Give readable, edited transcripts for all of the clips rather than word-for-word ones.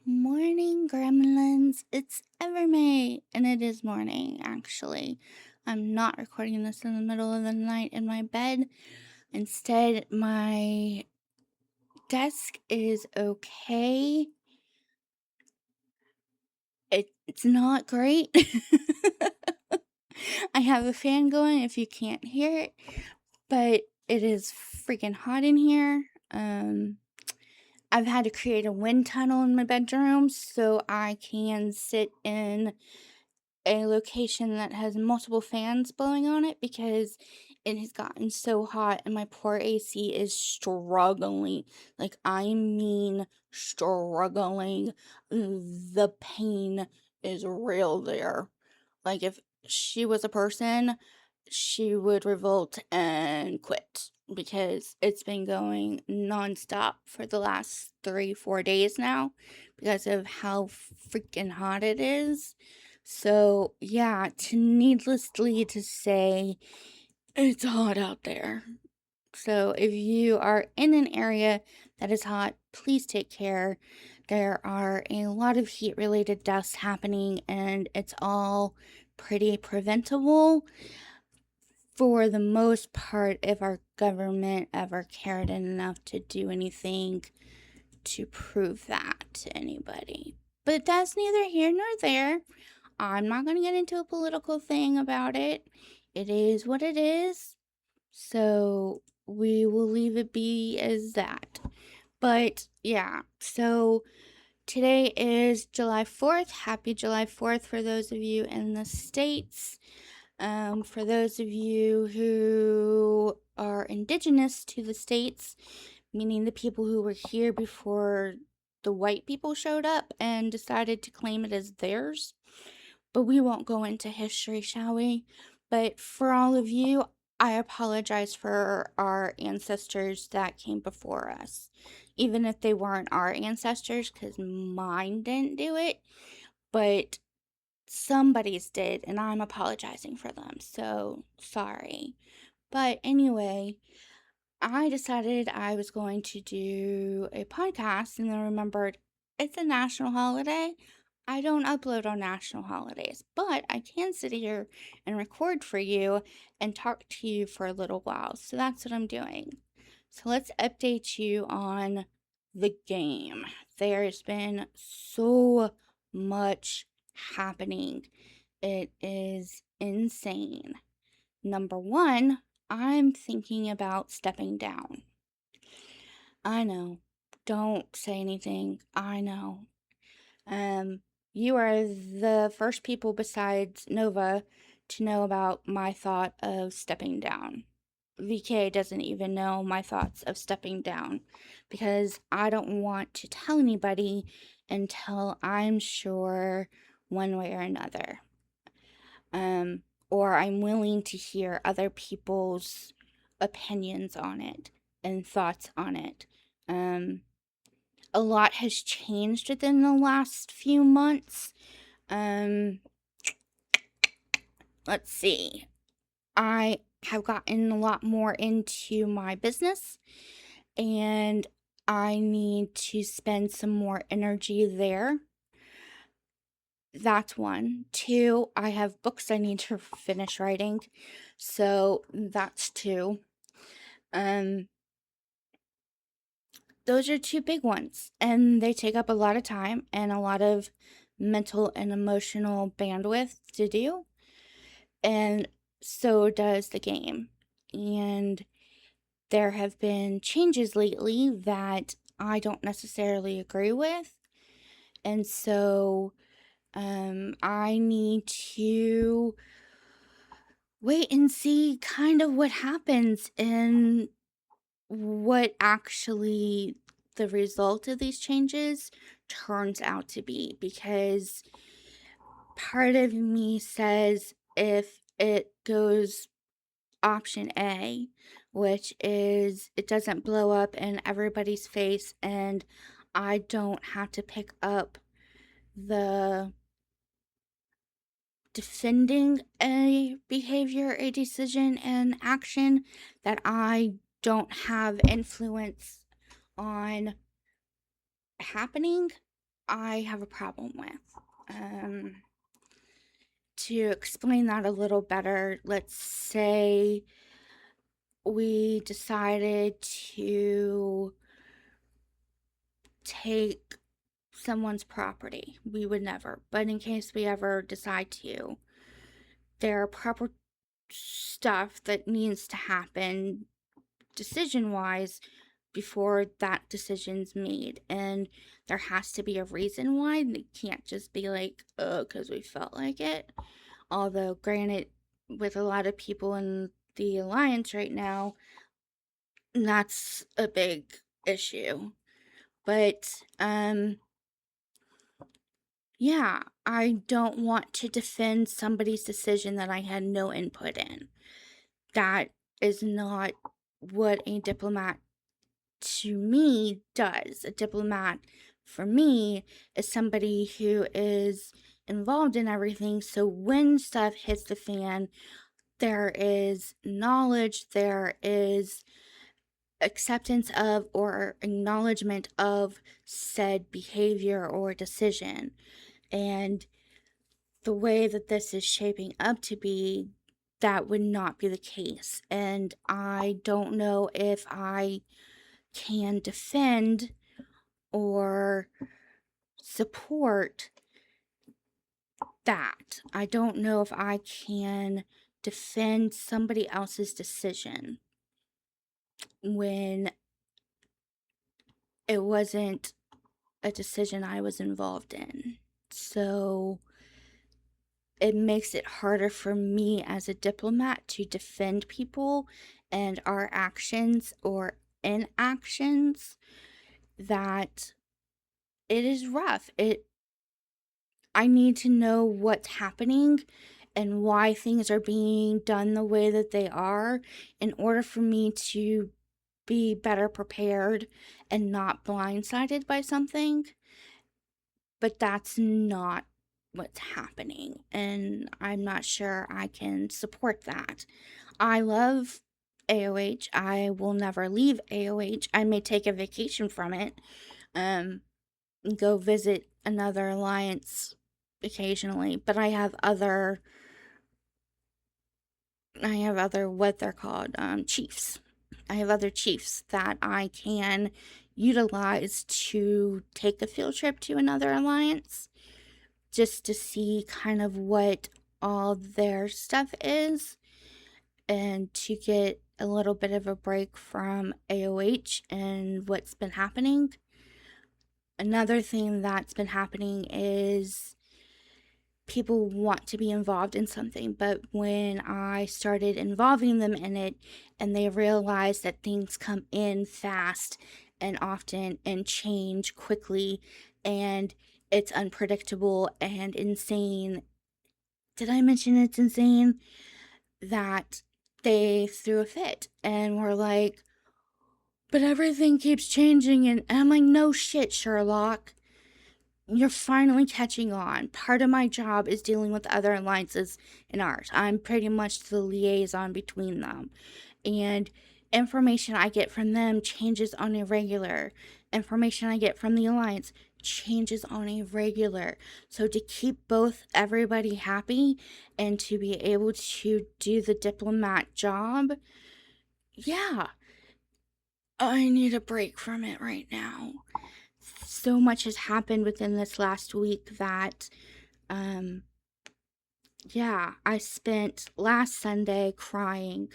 Morning, gremlins. It's ever May, and it is morning, actually. I'm not recording this in the middle of the night in my bed. Instead, my desk is okay. It's not great. I have a fan going if you can't hear it, but it is freaking hot in here. I've had to create a wind tunnel in my bedroom so I can sit in a location that has multiple fans blowing on it because it has gotten so hot and my poor AC is struggling. Like, I mean, struggling. The pain is real there. Like, if she was a person, she would revolt and quit because it's been going nonstop for the last 3-4 days now because of how freaking hot it is. So, yeah, needlessly to say, it's hot out there. So, if you are in an area that is hot, please take care. There are a lot of heat related deaths happening, and it's all pretty preventable for the most part if our government ever cared enough to do anything to prove that to anybody. But that's neither here nor there. I'm not going to get into a political thing about it. It is what it is. So we will leave it be as that. But yeah, so today is July 4th. Happy July 4th for those of you in the States. For those of you who are indigenous to the States, meaning the people who were here before the white people showed up and decided to claim it as theirs. But we won't go into history, shall we? But for all of you, I apologize for our ancestors that came before us. Even if they weren't our ancestors, because mine didn't do it. But somebody's did, and I'm apologizing for them. So, sorry. But anyway, I decided I was going to do a podcast and then remembered it's a national holiday. I don't upload on national holidays, but I can sit here and record for you and talk to you for a little while. So that's what I'm doing. So let's update you on the game. There's been so much happening. It is insane. Number one, I'm thinking about stepping down. I know. Don't say anything. I know. You are the first people besides Nova to know about my thought of stepping down. VK doesn't even know my thoughts of stepping down because I don't want to tell anybody until I'm sure one way or another. Or I'm willing to hear other people's opinions on it and thoughts on it. A lot has changed within the last few months. Let's see. I have gotten a lot more into my business and I need to spend some more energy there. That's one. Two, I have books I need to finish writing. So that's two. Those are two big ones. And they take up a lot of time and a lot of mental and emotional bandwidth to do. And so does the game. And there have been changes lately that I don't necessarily agree with. And so I need to wait and see kind of what happens and what actually the result of these changes turns out to be, because part of me says if it goes option A, which is it doesn't blow up in everybody's face and I don't have to pick up the defending a behavior, a decision, an action that I don't have influence on happening, I have a problem with. To explain that a little better, let's say we decided to take someone's property. We would never, but in case we ever decide to, there are proper stuff that needs to happen decision wise before that decision's made, and there has to be a reason why. It can't just be like, oh, because we felt like it. Although, granted, with a lot of people in the alliance right now, that's a big issue. But yeah, I don't want to defend somebody's decision that I had no input in. That is not what a diplomat to me does. A diplomat for me is somebody who is involved in everything. So when stuff hits the fan, there is knowledge, there is acceptance of or acknowledgement of said behavior or decision. And the way that this is shaping up to be, that would not be the case. And I don't know if I can defend or support that. I don't know if I can defend somebody else's decision when it wasn't a decision I was involved in. So it makes it harder for me as a diplomat to defend people and our actions or inactions. That it is rough. I need to know what's happening and why things are being done the way that they are in order for me to be better prepared and not blindsided by something. But that's not what's happening, and I'm not sure I can support that. I love AOH. I will never leave AOH. I may take a vacation from it, go visit another alliance occasionally, but I have other what they're called, chiefs. I have other chiefs that I can utilize to take a field trip to another alliance just to see kind of what all their stuff is and to get a little bit of a break from AOH and what's been happening. Another thing that's been happening is people want to be involved in something, but when I started involving them in it and they realize that things come in fast and often and change quickly and it's unpredictable and insane. Did I mention it's insane? That they threw a fit and were like, but everything keeps changing, and I'm like, no shit, Sherlock. You're finally catching on. Part of my job is dealing with other alliances and ours. I'm pretty much the liaison between them. And information I get from them changes on a regular. Information I get from the alliance changes on a regular. So to keep everybody happy and to be able to do the diplomat job, yeah, I need a break from it right now. So much has happened within this last week that, yeah, I spent last Sunday crying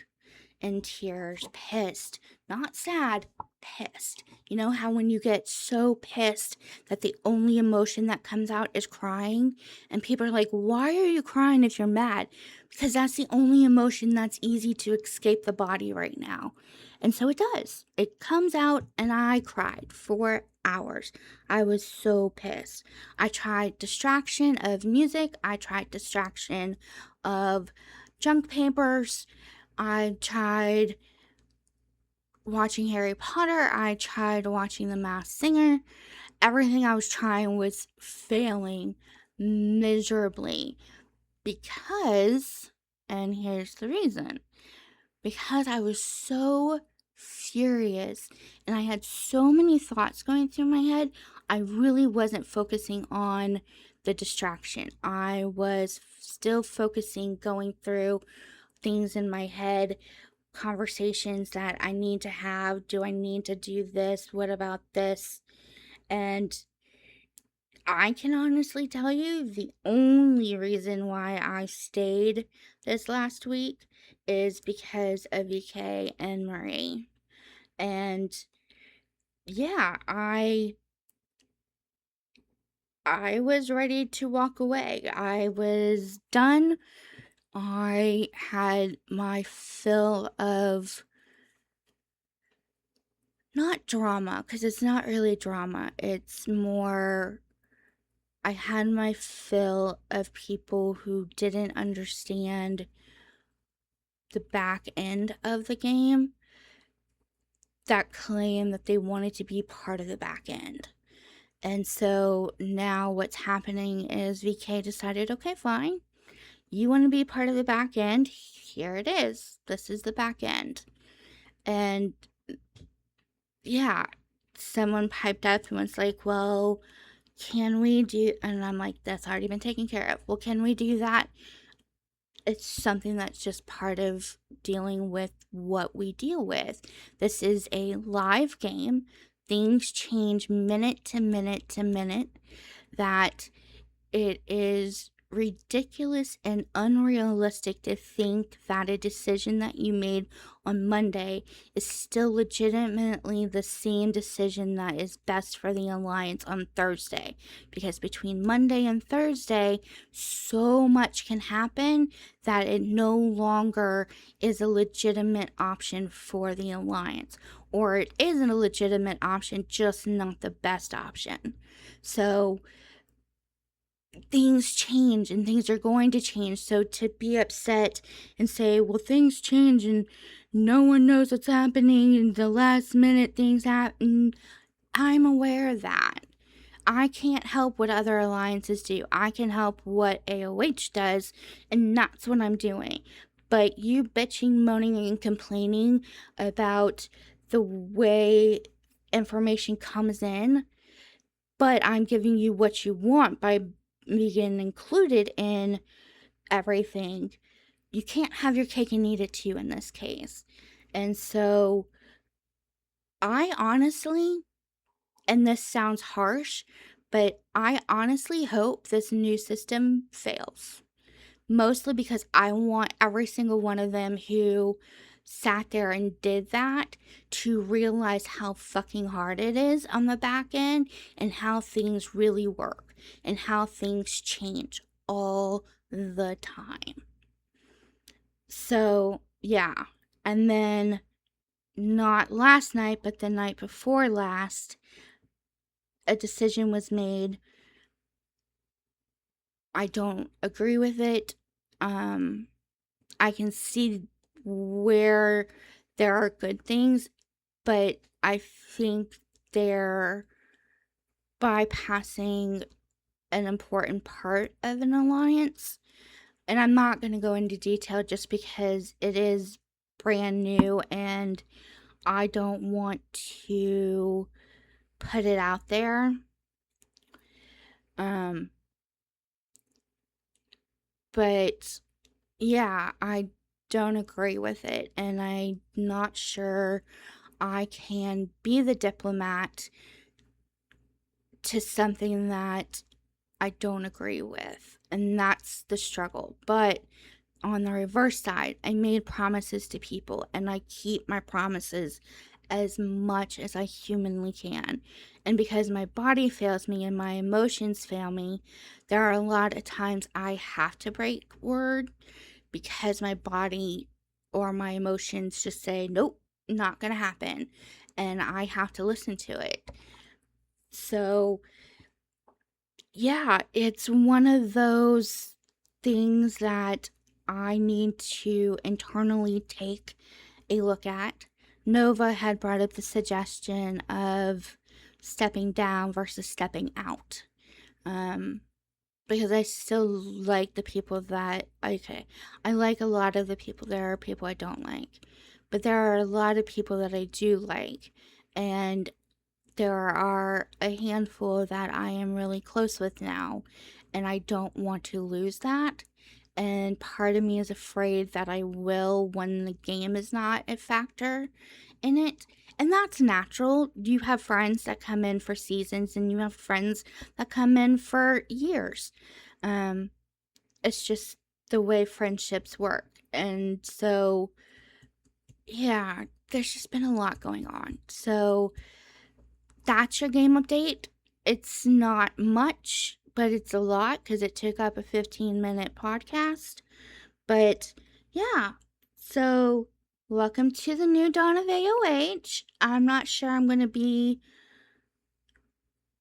in tears, pissed, not sad, pissed. You know how when you get so pissed that the only emotion that comes out is crying? And people are like, why are you crying if you're mad? Because that's the only emotion that's easy to escape the body right now. And so it does. It comes out, and I cried for hours. I was so pissed. I tried distraction of music. I tried distraction of junk papers. I tried watching Harry Potter. I tried watching The Masked Singer. Everything I was trying was failing miserably because, and here's the reason, because I was so furious and I had so many thoughts going through my head, I really wasn't focusing on the distraction. I was still focusing, going through things in my head, conversations that I need to have. Do I need to do this? What about this? And I can honestly tell you the only reason why I stayed this last week is because of VK and Marie. And yeah, I was ready to walk away. I was done. I had my fill of not drama, because it's not really drama. It's more, I had my fill of people who didn't understand the back end of the game that claim that they wanted to be part of the back end. And so now what's happening is VK decided, okay, fine. You want to be part of the back end? Here it is. This is the back end. And yeah, someone piped up and was like, well, can we do, and I'm like, that's already been taken care of. Well, can we do that? It's something that's just part of dealing with what we deal with. This is a live game. Things change minute to minute to minute. That it is ridiculous and unrealistic to think that a decision that you made on Monday is still legitimately the same decision that is best for the Alliance on Thursday. Because between Monday and Thursday, so much can happen that it no longer is a legitimate option for the Alliance. Or it isn't a legitimate option, just not the best option. So things change and things are going to change. So to be upset and say, well, things change and no one knows what's happening and the last minute things happen, I'm aware of that. I can't help what other alliances do. I can help what AOH does, and that's what I'm doing. But you bitching, moaning, and complaining about the way information comes in, but I'm giving you what you want by being included in everything. You can't have your cake and eat it too in this case. And so I honestly, and this sounds harsh, but I honestly hope this new system fails. Mostly because I want every single one of them who sat there and did that to realize how fucking hard it is on the back end and how things really work and how things change all the time. So, yeah. And then, not last night, but the night before last, a decision was made. I don't agree with it. I can see where there are good things, but I think they're bypassing an important part of an alliance. And I'm not going to go into detail just because it is brand new and I don't want to put it out there. But yeah, I don't agree with it, and I'm not sure I can be the diplomat to something that I don't agree with, and that's the struggle. But on the reverse side, I made promises to people, and I keep my promises as much as I humanly can. And because my body fails me and my emotions fail me, there are a lot of times I have to break word because my body or my emotions just say, nope, not gonna happen. And I have to listen to it. So, yeah, it's one of those things that I need to internally take a look at. Nova had brought up the suggestion of stepping down versus stepping out. Because I still like the people that, okay, I like a lot of the people. There are people I don't like. But there are a lot of people that I do like. And there are a handful that I am really close with now, and I don't want to lose that. And part of me is afraid that I will when the game is not a factor in it. And that's natural. You have friends that come in for seasons, and you have friends that come in for years. Um, it's just the way friendships work. And so, yeah, there's just been a lot going on. So, that's your game update. It's not much, but it's a lot because it took up a 15-minute podcast. But yeah, so welcome to the new dawn of AOH. I'm not sure I'm going to be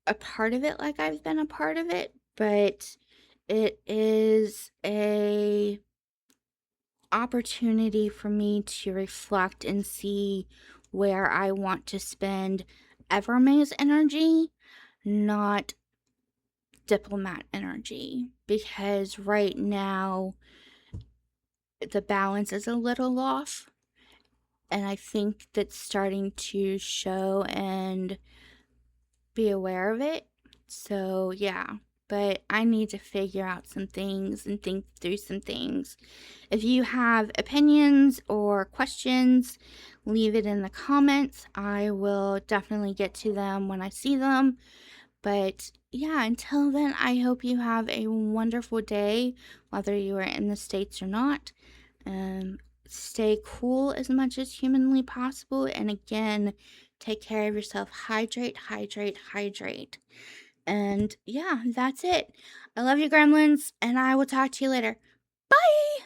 a part of it like I've been a part of it, but it is a opportunity for me to reflect and see where I want to spend Evermay's energy, not diplomat energy, because right now the balance is a little off, and I think that's starting to show and be aware of it. So yeah, but I need to figure out some things and think through some things. If you have opinions or questions, leave it in the comments. I will definitely get to them when I see them. But yeah, until then, I hope you have a wonderful day, whether you are in the States or not. Stay cool as much as humanly possible. And again, take care of yourself. Hydrate, hydrate, hydrate. And yeah, that's it. I love you, gremlins, and I will talk to you later. Bye!